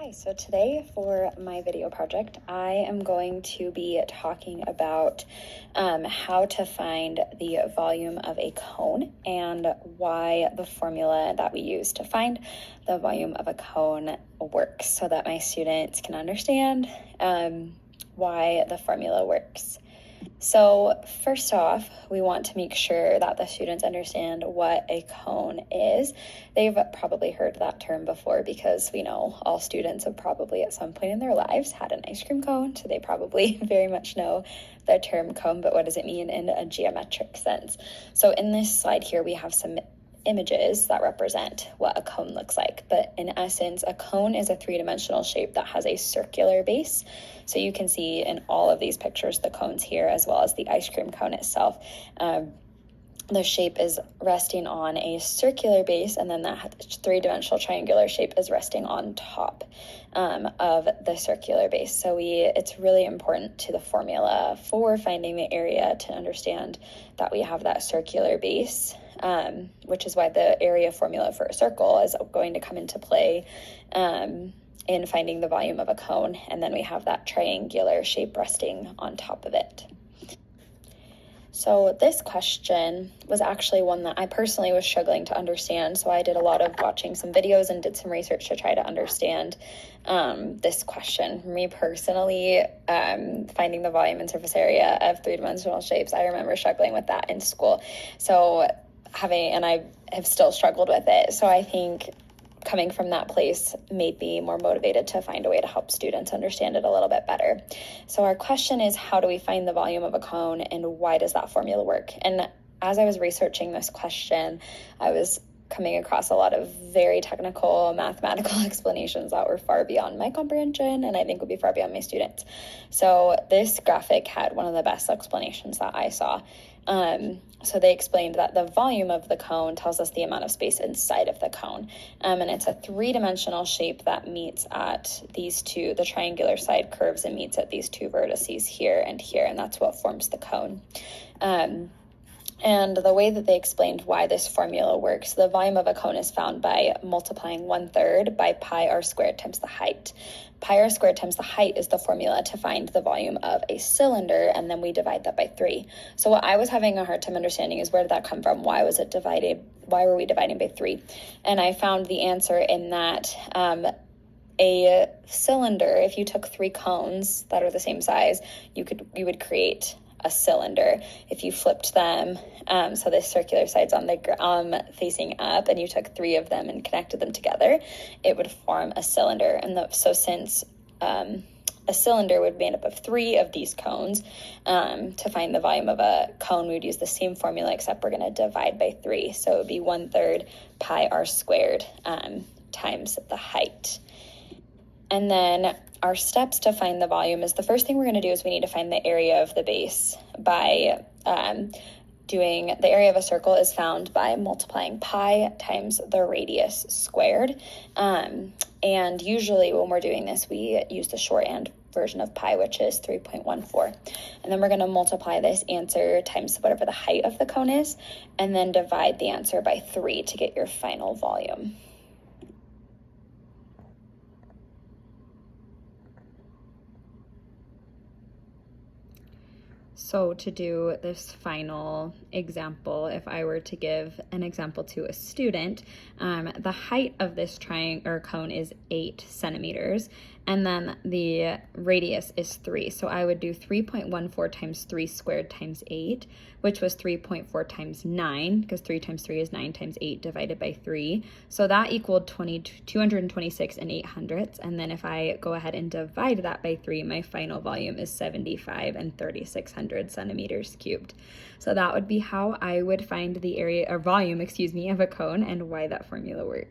Hi, so today for my video project, I am going to be talking about how to find the volume of a cone and why the formula that we use to find the volume of a cone works so that my students can understand why the formula works. So first off, we want to make sure that the students understand what a cone is. They've probably heard that term before because we know all students have probably at some point in their lives had an ice cream cone, so they probably very much know the term cone, but what does it mean in a geometric sense? So in this slide here, we have some images that represent what a cone looks like. But in essence, a cone is a three-dimensional shape that has a circular base. So you can see in all of these pictures, the cones here, as well as the ice cream cone itself. The shape is resting on a circular base, and then that three-dimensional triangular shape is resting on top of the circular base. So it's really important to the formula for finding the area to understand that we have that circular base, which is why the area formula for a circle is going to come into play in finding the volume of a cone. And then we have that triangular shape resting on top of it. So this question was actually one that I personally was struggling to understand. So I did a lot of watching some videos and did some research to try to understand this question. Me personally, finding the volume and surface area of three-dimensional shapes, I remember struggling with that in school. And I have still struggled with it. So I think coming from that place made me more motivated to find a way to help students understand it a little bit better. So our question is, how do we find the volume of a cone and why does that formula work? And as I was researching this question, I was coming across a lot of very technical mathematical explanations that were far beyond my comprehension and I think would be far beyond my students. So this graphic had one of the best explanations that I saw. So they explained that the volume of the cone tells us the amount of space inside of the cone. And it's a three-dimensional shape that meets at these two, the triangular side curves and meets at these two vertices here, and that's what forms the cone. And the way that they explained why this formula works, the volume of a cone is found by multiplying 1/3 by pi r squared times the height. Pi r squared times the height is the formula to find the volume of a cylinder, and then we divide that by 3. So what I was having a hard time understanding is, where did that come from? Why was it divided? Why were we dividing by 3? And I found the answer in that a cylinder, if you took 3 cones that are the same size, you would create a cylinder. If you flipped them, so the circular side's on the facing up, and you took 3 of them and connected them together, it would form a cylinder. And so since a cylinder would be made up of 3 of these cones, to find the volume of a cone, we would use the same formula, except we're going to divide by 3. So it would be 1/3 pi r squared times the height. And then our steps to find the volume is, the first thing we're going to do is we need to find the area of the base by doing the area of a circle is found by multiplying pi times the radius squared. And usually when we're doing this, we use the shorthand version of pi, which is 3.14. And then we're going to multiply this answer times whatever the height of the cone is, and then divide the answer by 3 to get your final volume. So to do this final example, if I were to give an example to a student, the height of this triangle or cone is 8 centimeters, and then the radius is 3. So I would do 3.14 times 3 squared times 8, which was 3.4 times 9, because 3 times 3 is 9 times 8 divided by 3. So that equaled 226 and 800ths. And then if I go ahead and divide that by 3, my final volume is 75 and 3600 centimeters cubed. So that would be how I would find the area or volume, of a cone and why that formula works.